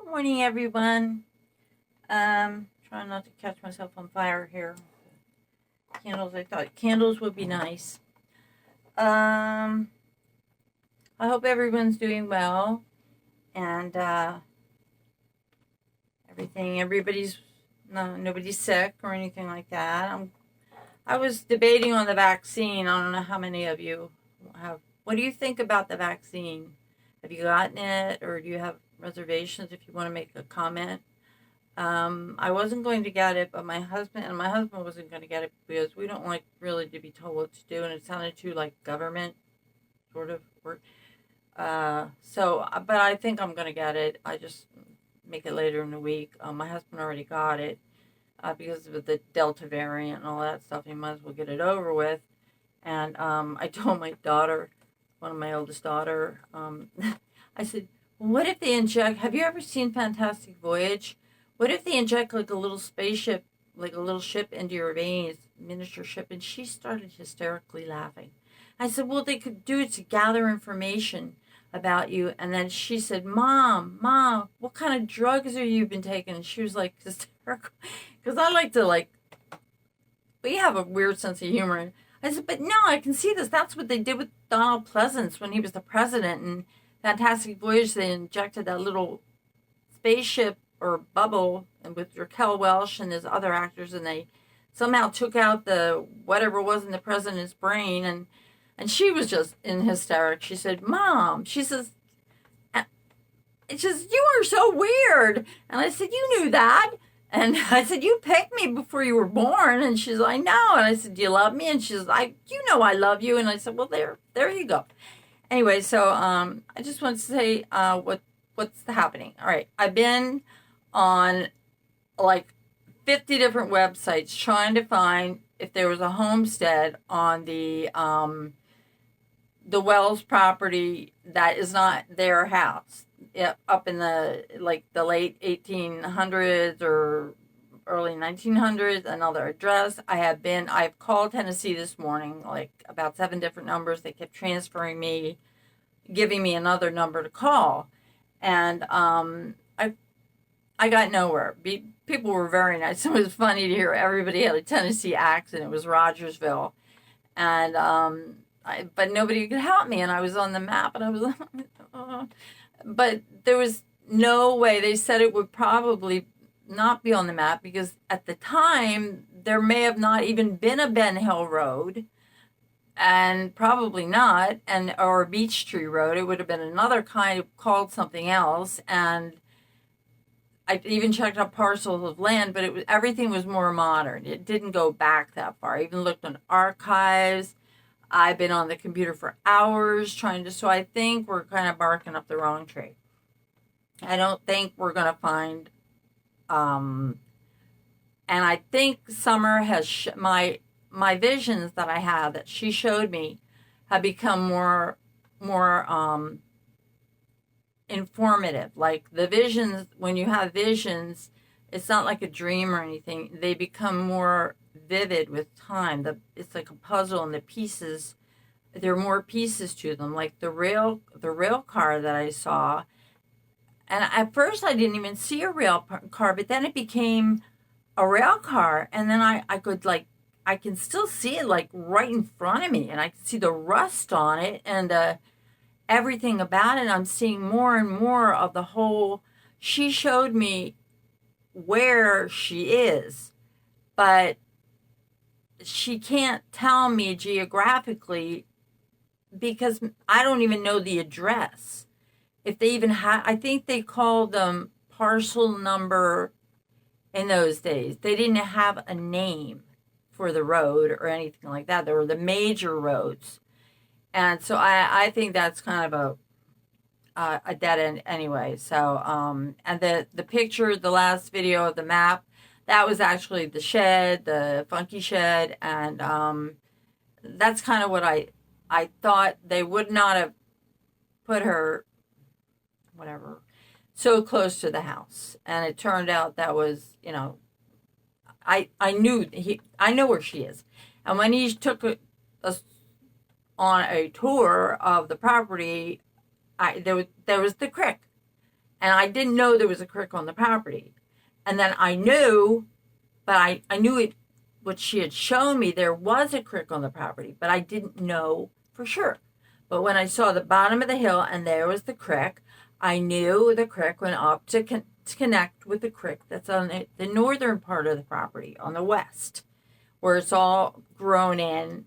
Morning, everyone. Trying not to catch myself on fire here. Candles. I thought candles would be nice. I hope everyone's doing well, and nobody's sick or anything like that. I was debating on the vaccine. I don't know how many of you have. What do you think about the vaccine? Have you gotten it, or do you have reservations? If you want to make a comment. I wasn't going to get it, but my husband wasn't going to get it because we don't like really to be told what to do, and it sounded too like government sort of work. But I think I'm going to get it. I just make it later in the week. My husband already got it because of the Delta variant and all that stuff. He might as well get it over with. And I told my daughter, one of my oldest daughter, I said, what if they inject, have you ever seen Fantastic Voyage? What if they inject like a little spaceship, like a little ship into your veins, miniature ship? And she started hysterically laughing. I said, well, they could do it to gather information about you. And then she said, Mom, what kind of drugs have you been taking? And she was like hysterical. Because I like to we have a weird sense of humor. I said, but no, I can see this. That's what they did with Donald Pleasance when he was the president. And Fantastic Voyage, they injected that little spaceship or bubble, and with Raquel Welch and his other actors, and they somehow took out the whatever was in the president's brain, and she was just in hysterics. She said, Mom, she says, you are so weird. And I said, you knew that. And I said, you picked me before you were born. And she's like, no. And I said, do you love me? And she's like, you know I love you. And I said, well, there you go. Anyway, so I just want to say what's happening. All right, I've been on like 50 different websites trying to find if there was a homestead on the Wells property that is not their house, up in the late 1800s or early 1900s. Another address. I've called Tennessee this morning, like about 7 different numbers. They kept transferring me, giving me another number to call, and I got nowhere. People were very nice. It was funny to hear everybody had a Tennessee accent. It was Rogersville, and but nobody could help me. And I was on the map, and I was but there was no way. They said it would probably not be on the map because at the time there may have not even been a Ben Hill Road, and probably not, or a Beech Tree Road. It would have been another kind of called something else, and I even checked out parcels of land, but everything was more modern. It didn't go back that far. I even looked on archives. I've been on the computer for hours so I think we're kind of barking up the wrong tree. I don't think we're going to find, and I think Summer has, my visions that I had that she showed me have become more informative. Like the visions, when you have visions, it's not like a dream or anything. They become more vivid with time. It's like a puzzle, and the pieces, there are more pieces to them. Like the rail car that I saw, and at first I didn't even see a rail car, but then it became a rail car, and then I can still see it like right in front of me, and I can see the rust on it, and everything about it. I'm seeing more and more of the whole. She showed me where she is, but she can't tell me geographically because I don't even know the address. If they even have, I think they called them parcel number in those days. They didn't have a name for the road or anything like that. There were the major roads. And so I think that's kind of a dead end anyway. So, and the picture, the last video of the map, that was actually the shed, the funky shed. And that's kind of what I thought. They would not have put her, whatever, so close to the house. And it turned out that was, I know where she is. And when he took us on a tour of the property, there was the creek. And I didn't know there was a creek on the property. And then I knew, but I knew it, what she had shown me, there was a creek on the property, but I didn't know for sure. But when I saw the bottom of the hill and there was the creek, I knew the creek went up to connect with the creek that's on the northern part of the property, on the west, where it's all grown in.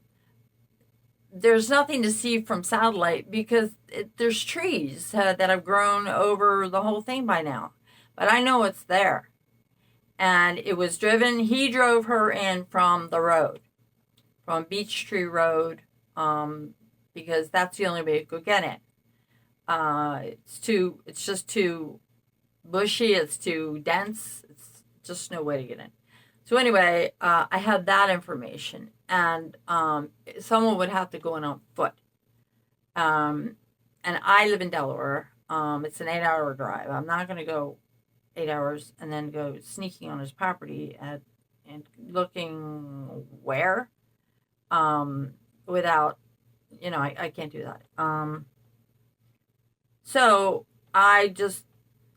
There's nothing to see from satellite because there's trees that have grown over the whole thing by now. But I know it's there. And it was driven, he drove her in from the road, from Beech Tree Road, because that's the only way to go get it. It's just too bushy, it's too dense, it's just no way to get in. So anyway, I had that information, and someone would have to go in on foot. And I live in Delaware. It's an 8-hour drive. I'm not going to go 8 hours and then go sneaking on his property and looking where, without, I can't do that. So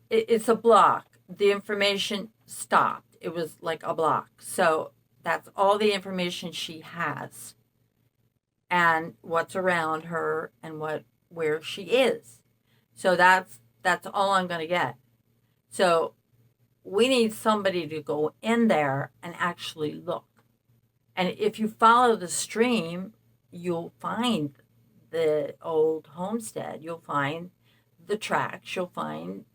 it's a block. The information stopped. It was like a block. So that's all the information she has, and what's around her, and where she is. So that's all I'm going to get. So we need somebody to go in there and actually look. And if you follow the stream, you'll find the old homestead. You'll find the tracks. You'll find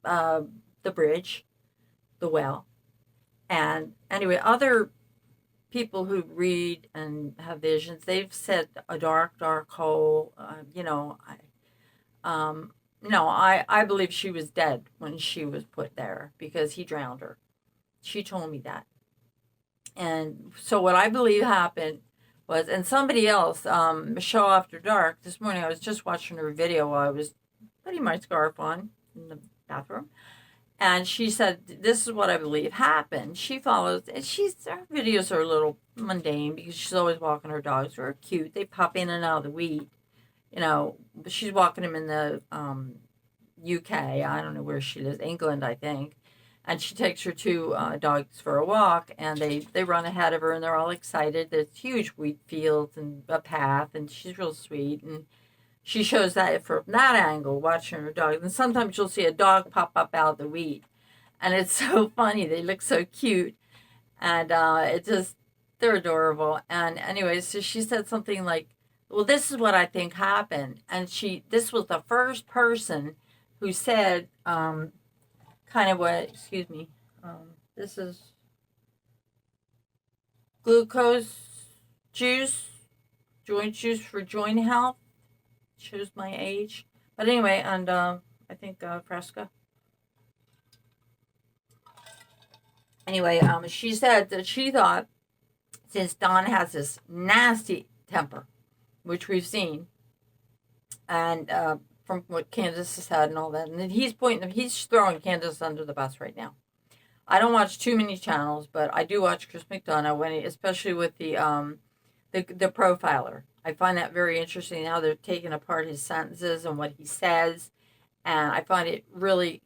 the bridge, the well. And anyway, other people who read and have visions, they've said a dark, dark hole. I believe she was dead when she was put there because he drowned her. She told me that. And so what I believe happened was, and somebody else, Michelle After Dark, this morning I was just watching her video while I was putting my scarf on in the bathroom. And she said, this is what I believe happened. She follows, and her videos are a little mundane because she's always walking her dogs. They're cute. They pop in and out of the wheat. She's walking them in the UK. I don't know where she lives. England, I think. And she takes her two dogs for a walk, and they run ahead of her, and they're all excited. There's huge wheat fields and a path, and she's real sweet. And she shows that from that angle, watching her dogs. And sometimes you'll see a dog pop up out of the wheat. And it's so funny. They look so cute. And they're adorable. And anyway, so she said something like, well, this is what I think happened. And this was the first person who said kind of what, excuse me, this is glucose juice, joint juice for joint health. Shows my age. But anyway, and I think Fresca. Anyway, she said that she thought, since Don has this nasty temper, which we've seen, and from what Candace has had and all that, and then he's throwing Candace under the bus right now. I don't watch too many channels, but I do watch Chris McDonough especially with the profiler. I find that very interesting how they're taking apart his sentences and what he says, and I find it really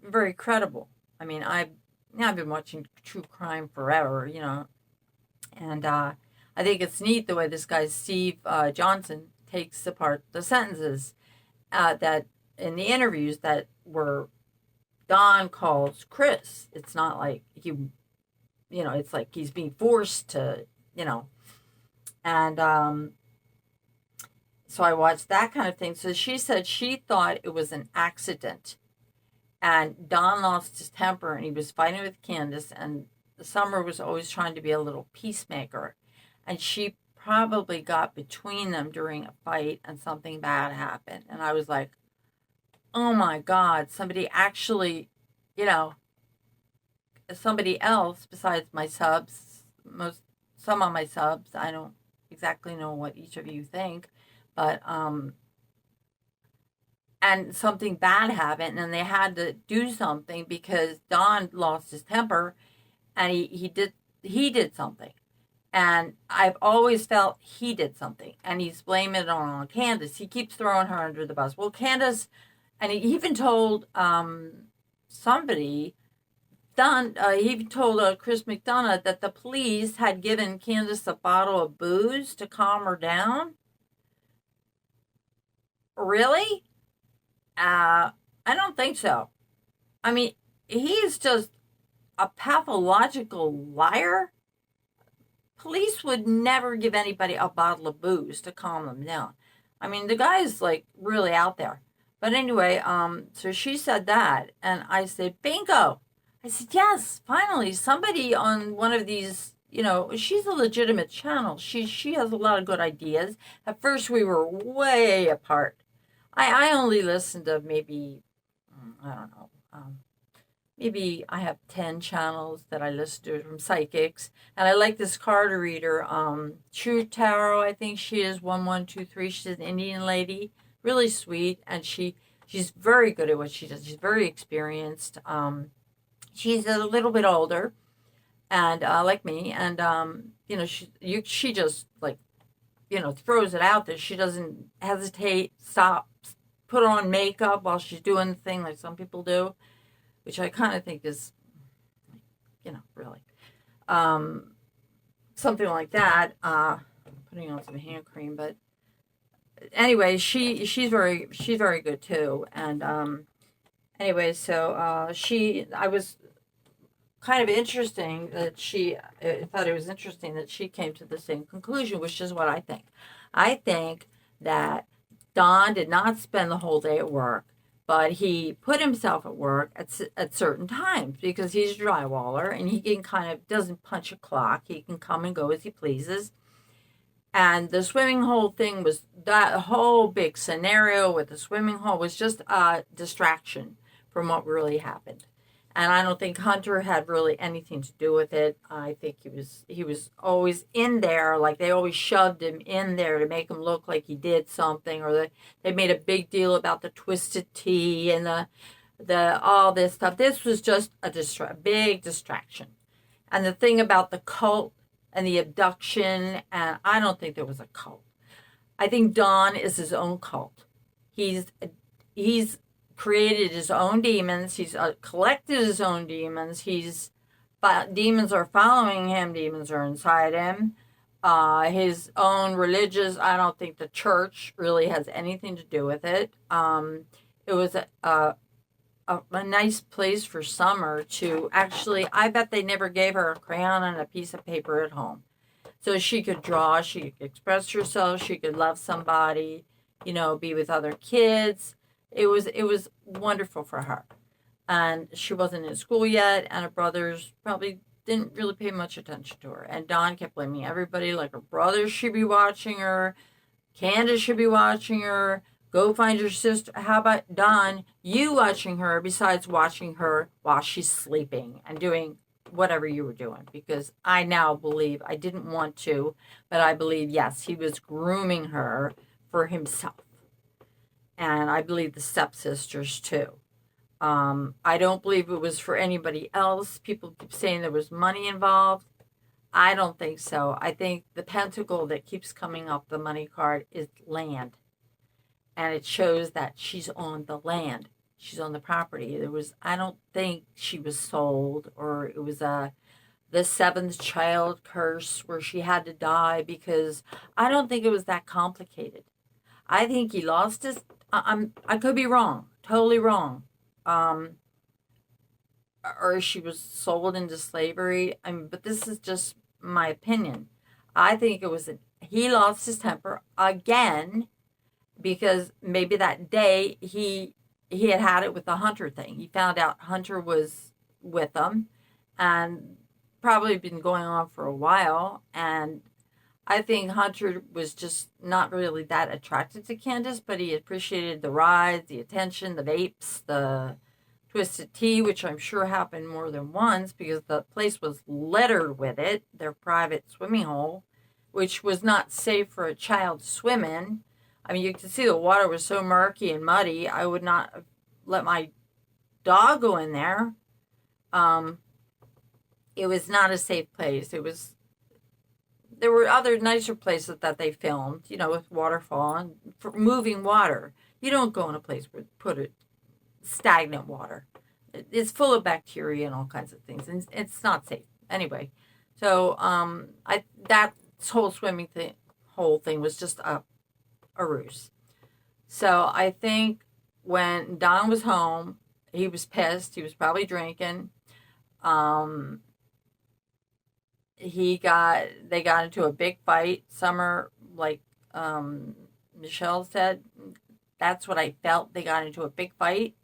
very credible. I mean, I've been watching true crime forever, and I think it's neat the way this guy Steve Johnson takes apart the sentences that in the interviews that were Don calls Chris. It's not like it's like he's being forced to, and so I watched that kind of thing. So she said she thought it was an accident. And Don lost his temper and he was fighting with Candace. And Summer was always trying to be a little peacemaker. And she probably got between them during a fight and something bad happened. And I was like, oh my God, somebody actually, somebody else besides my subs, some of my subs, I don't exactly know what each of you think. But, and something bad happened and they had to do something because Don lost his temper and he did something. And I've always felt he did something and he's blaming it on Candace. He keeps throwing her under the bus. Well, Candace And he even told somebody, he told Chris McDonough that the police had given Candace a bottle of booze to calm her down. Really? I don't think so. I mean, he's just a pathological liar. Police would never give anybody a bottle of booze to calm them down. I mean, the guy's like really out there. But anyway, so she said that, and I said, bingo. I said, yes, finally, somebody on one of these, she's a legitimate channel. She has a lot of good ideas. At first, we were way apart. I only listened to maybe, I don't know, maybe I have 10 channels that I listen to from psychics. And I like this card reader, True Tarot, I think she is 1123. She's an Indian lady, really sweet. And she's very good at what she does. She's very experienced. She's a little bit older and like me. And, she just like, throws it out there. She doesn't hesitate, stop, put on makeup while she's doing the thing like some people do, which I kind of think is, really. Something like that, putting on some hand cream, but anyway, she's very good too. And anyway, so I was kind of interesting that I thought it was interesting that she came to the same conclusion, which is what I think. I think that Don did not spend the whole day at work, but he put himself at work at certain times because he's a drywaller and he can kind of doesn't punch a clock. He can come and go as he pleases. And the swimming hole thing was that whole big scenario with the swimming hole was just a distraction from what really happened. And I don't think Hunter had really anything to do with it. I think he was always in there, like they always shoved him in there to make him look like he did something, or they made a big deal about the twisted tea and the all this stuff. This was just a big distraction. And the thing about the cult and the abduction, and I don't think there was a cult. I think Don is his own cult. He's created his own demons. He's collected his own demons. Demons are following him. Demons are inside him. His own religious. I don't think the church really has anything to do with it. It was a nice place for Summer to actually. I bet they never gave her a crayon and a piece of paper at home, so she could draw. She could express herself. She could love somebody. Be with other kids. It was wonderful for her. And she wasn't in school yet, and her brothers probably didn't really pay much attention to her. And Dawn kept blaming everybody, like her brothers should be watching her, Candace should be watching her, go find your sister. How about Dawn, you watching her besides watching her while she's sleeping and doing whatever you were doing? Because I now believe, I didn't want to, but I believe, yes, he was grooming her for himself. And I believe the stepsisters too. I don't believe it was for anybody else. People keep saying there was money involved. I don't think so. I think the pentacle that keeps coming up the money card is land. And it shows that she's on the land. She's on the property. I don't think she was sold, or it was the seventh child curse where she had to die, because I don't think it was that complicated. I think he lost his. I could be wrong, totally wrong. Or she was sold into slavery. But this is just my opinion. I think it was he lost his temper again, because maybe that day he had it with the Hunter thing. He found out Hunter was with him, and probably been going on for a while, and I think Hunter was just not really that attracted to Candace, but he appreciated the rides, the attention, the vapes, the twisted tea, which I'm sure happened more than once because the place was littered with it, their private swimming hole, which was not safe for a child to swim in. I mean, you could see the water was so murky and muddy. I would not let my dog go in there. It was not a safe place. There were other nicer places that they filmed, with waterfall and for moving water. You don't go in a place where stagnant water. It's full of bacteria and all kinds of things, and it's not safe anyway. So that whole swimming thing, whole thing was just a ruse. So I think when Don was home, he was pissed. He was probably drinking. Um, they got into a big fight. Summer, like Michelle said, that's what I felt. They got into a big fight.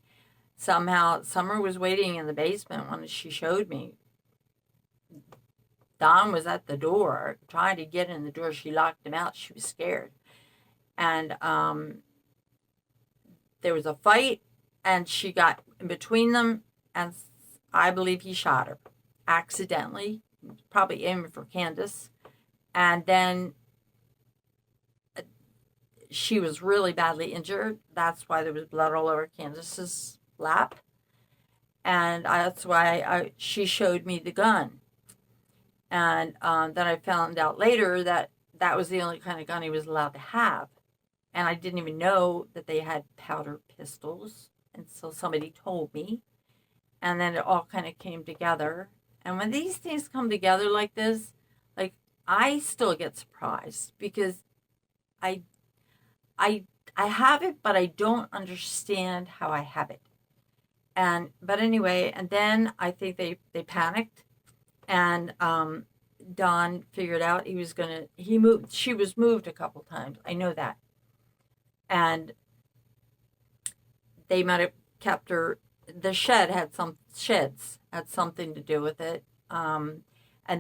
Somehow, Summer was waiting in the basement when she showed me. Don was at the door trying to get in the door. She locked him out. She was scared. And there was a fight, and she got in between them, and I believe he shot her accidentally, probably aiming for Candace. And then she was really badly injured. That's why there was blood all over Candace's lap. And that's why she showed me the gun. And then I found out later that that was the only kind of gun he was allowed to have. And I didn't even know that they had powder pistols until somebody told me. And then it all kind of came together. And when these things come together like this, like, I still get surprised because I I I have it, but I don't understand how I have it. But anyway, and then I think they panicked, and Don figured out he moved. She was moved a couple times. I know that, and they might have kept her. The sheds had something to do with it. And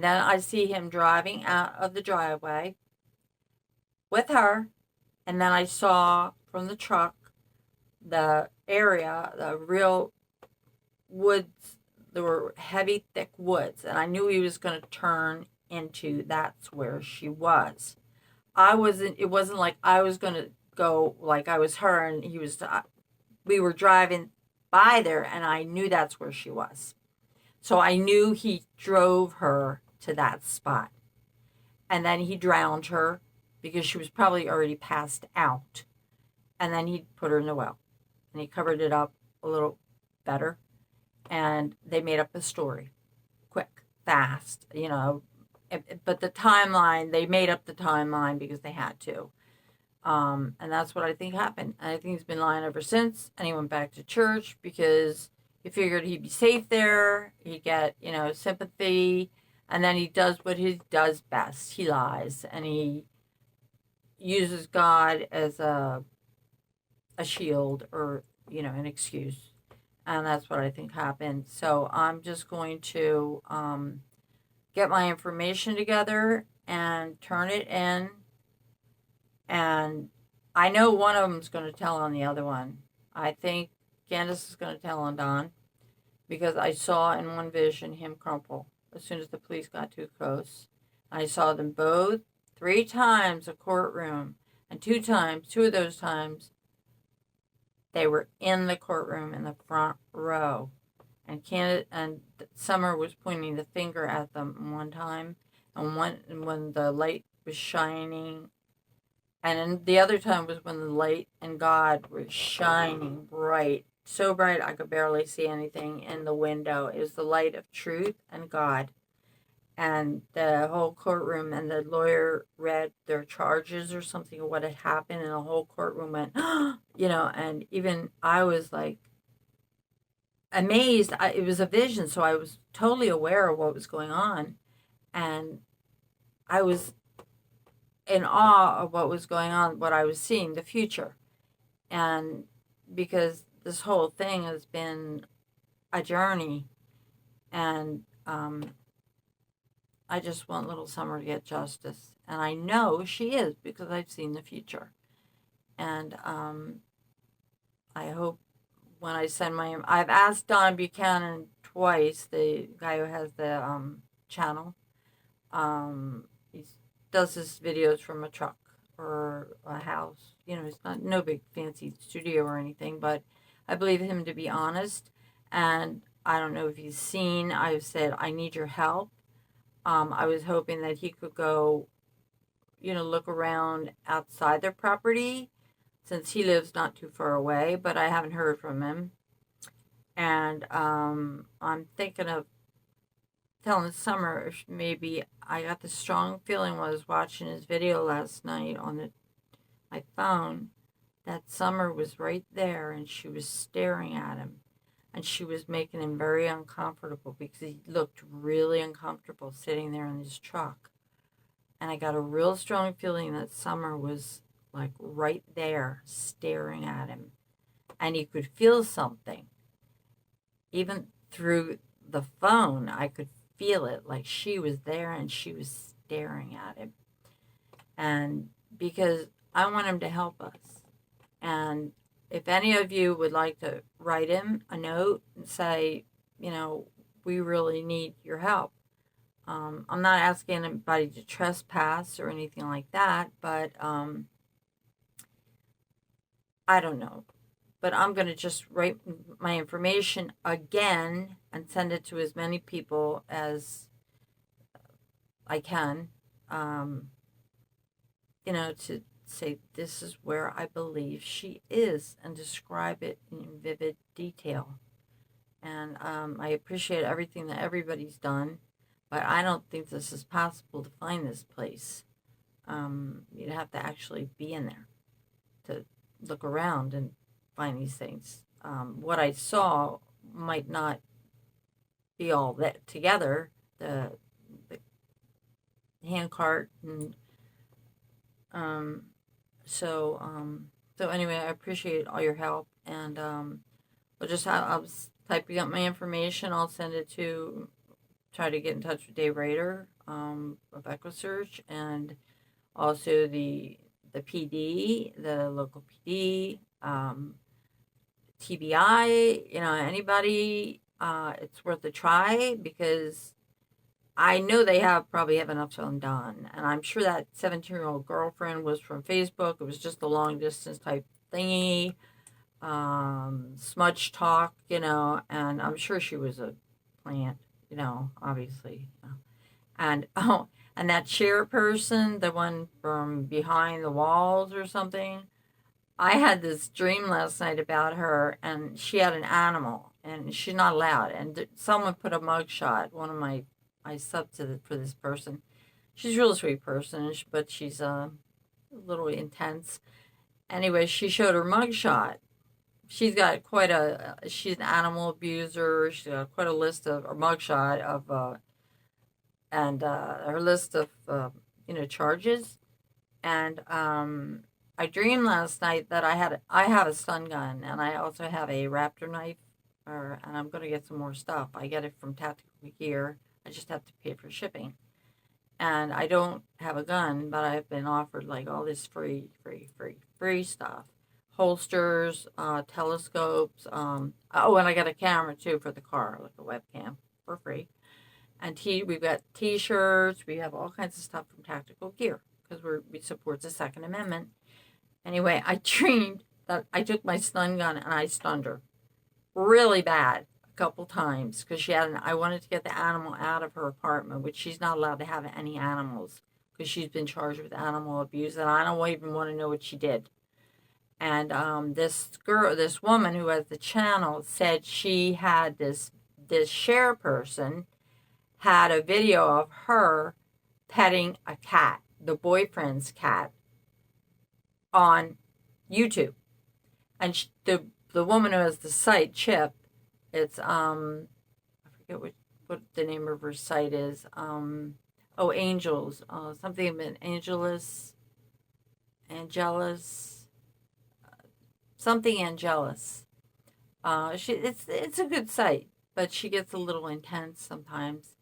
then I see him driving out of the driveway with her, and then I saw from the truck the area, the real woods. There were heavy, thick woods, and I knew he was going to turn into that's where she was. It wasn't like I was going to go like I was her and he was, we were driving by there and I knew that's where she was. So I knew he drove her to that spot. And then he drowned her because she was probably already passed out. And then he put her in the well. And he covered it up a little better. And they made up a story. Quick, fast, But the timeline, they made up the timeline because they had to. And that's what I think happened. And I think he's been lying ever since. And he went back to church because he figured he'd be safe there. He'd get, sympathy. And then he does what he does best. He lies. And he uses God as a shield or, an excuse. And that's what I think happened. So I'm just going to get my information together and turn it in. And I know one of them's going to tell on the other one. I think Candace is going to tell on Don because I saw in one vision him crumple as soon as the police got too close. I saw them both 3 times a courtroom, and 2 of those times, they were in the courtroom in the front row. And Summer was pointing the finger at them one time, and when the light was shining. And then the other time was when the light and God were shining bright. So bright I could barely see anything in the window. It was the light of truth and God. And the whole courtroom, and the lawyer read their charges or something of what had happened, and the whole courtroom went, and even I was like amazed. It was a vision, so I was totally aware of what was going on. And I was in awe of what was going on, what I was seeing, the future. And because this whole thing has been a journey, and I just want little Summer to get justice. And I know she is because I've seen the future. And I hope when I send I've asked Don Buchanan twice, the guy who has the channel. He does his videos from a truck or a house. It's no big fancy studio or anything, but I believe him to be honest. And I don't know if he's seen, I've said, I need your help. I was hoping that he could go, look around outside their property since he lives not too far away, but I haven't heard from him. And I'm thinking of telling Summer if maybe I got the strong feeling when I was watching his video last night on my phone that Summer was right there and she was staring at him. And she was making him very uncomfortable because he looked really uncomfortable sitting there in his truck. And I got a real strong feeling that Summer was like right there staring at him. And he could feel something. Even through the phone, I could feel it like she was there and she was staring at him. And because I want him to help us. And if any of you would like to write him a note and say, we really need your help. I'm not asking anybody to trespass or anything like that, but I don't know. But I'm going to just write my information again and send it to as many people as I can, to say this is where I believe she is and describe it in vivid detail. And I appreciate everything that everybody's done, but I don't think this is possible to find this place. You'd have to actually be in there to look around and find these things. What I saw might not be all that together. The handcart and so anyway, I appreciate all your help, and I was typing up my information. I'll send it to try to get in touch with Dave Rader of EchoSearch, and also the PD, the local PD, TBI. Anybody. It's worth a try because I know they probably have enough of them done. And I'm sure that 17-year-old girlfriend was from Facebook. It was just a long distance type thingy, smudge talk, and I'm sure she was a plant, obviously. And, and that chairperson, the one from behind the walls or something, I had this dream last night about her, and she had an animal, and she's not allowed. And someone put a mugshot, one of my I subbed for this person. She's a real sweet person, but she's a little intense. Anyway, she showed her mugshot. She's got she's an animal abuser. She's got quite a list of, a mugshot of, and her list of, charges. And I dreamed last night that I have a stun gun, and I also have a raptor knife, and I'm going to get some more stuff. I get it from Tactical Gear. I just have to pay for shipping. And I don't have a gun, but I've been offered like all this free stuff. Holsters, telescopes. And I got a camera too for the car, like a webcam for free. And we've got t-shirts. We have all kinds of stuff from Tactical Gear because we support the Second Amendment. Anyway, I dreamed that I took my stun gun and I stunned her really bad couple times because I wanted to get the animal out of her apartment, which she's not allowed to have any animals because she's been charged with animal abuse, and I don't even want to know what she did. And this woman who has the channel said she had this share person had a video of her petting a cat, the boyfriend's cat, on YouTube, and the woman who has the site, Chip. It's I forget what the name of her site is. Angels. Something about Angelus, something Angelus. It's a good site, but she gets a little intense sometimes.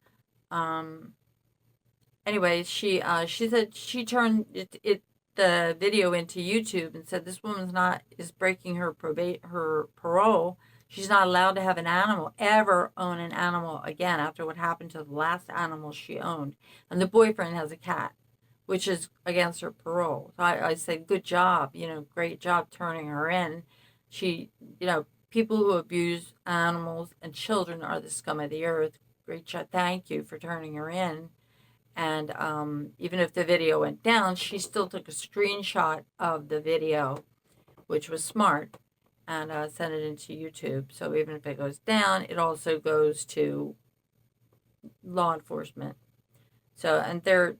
Anyway, she said she turned the video into YouTube and said this woman's is breaking her parole. She's not allowed to have an animal, ever own an animal again after what happened to the last animal she owned. And the boyfriend has a cat, which is against her parole. So I said, good job, great job turning her in. She, people who abuse animals and children are the scum of the earth. Great job. Thank you for turning her in. And even if the video went down, she still took a screenshot of the video, which was smart. and send it into YouTube. So even if it goes down, it also goes to law enforcement. So, and they're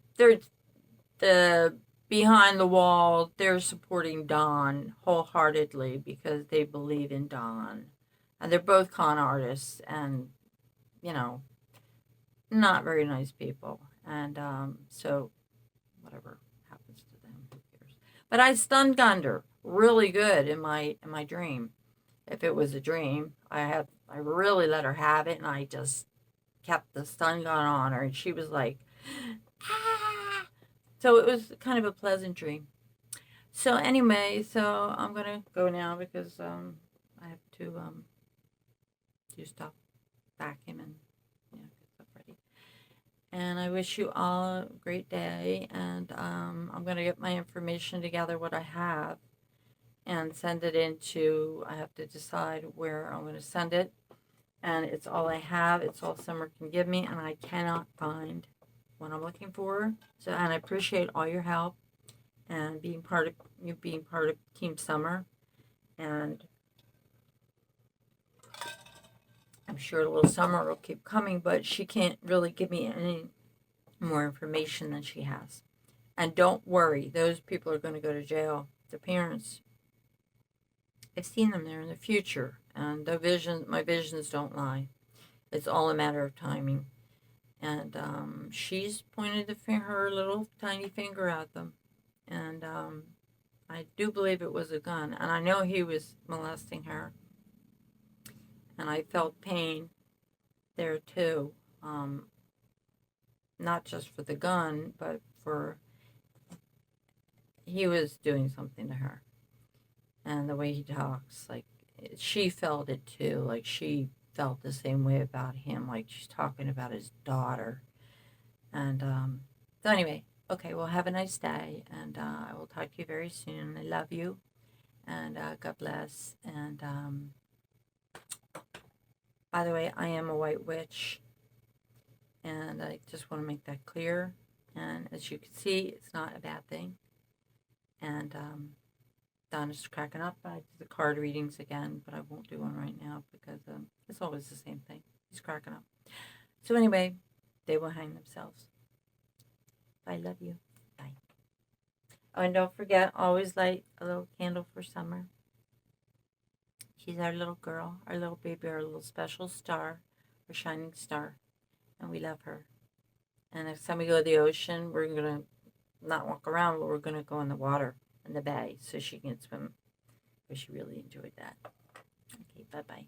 the behind the wall. They're supporting Don wholeheartedly because they believe in Don, and they're both con artists, and you know, not very nice people. And so whatever happens to them, who cares? But I stun gunned her really good in my dream. If it was a dream, I really let her have it, and I just kept the stun gun on her, and she was like, ah. So it was kind of a pleasant dream. So anyway, so I'm gonna go now because I have to do stuff, vacuum and get stuff ready. And I wish you all a great day. And I'm gonna get my information together, what I have, and send it into. I have to decide where I'm gonna send it. And it's all I have. It's all Summer can give me, and I cannot find what I'm looking for. So, and I appreciate all your help and being part of Team Summer. And I'm sure little Summer will keep coming, but she can't really give me any more information than she has. And don't worry, those people are going to go to jail. The parents, I've seen them there in the future, and my visions don't lie. It's all a matter of timing. And she's pointed her little tiny finger at them. And I do believe it was a gun. And I know he was molesting her. And I felt pain there too. Not just for the gun, but for he was doing something to her. And the way he talks, like she felt it too. Like she felt the same way about him. Like she's talking about his daughter. And so anyway, okay, well, have a nice day. And I will talk to you very soon. I love you. And God bless. And by the way, I am a white witch. And I just want to make that clear. And as you can see, it's not a bad thing. And Don is cracking up. I do the card readings again, but I won't do one right now because it's always the same thing. He's cracking up. So anyway, they will hang themselves. I love you. Bye. Oh, and don't forget, always light a little candle for Summer. She's our little girl, our little baby, our little special star, our shining star. And we love her. And next time we go to the ocean, we're going to not walk around, but we're going to go in the water, in the bay, so she can swim, because she really enjoyed that. Okay, bye-bye.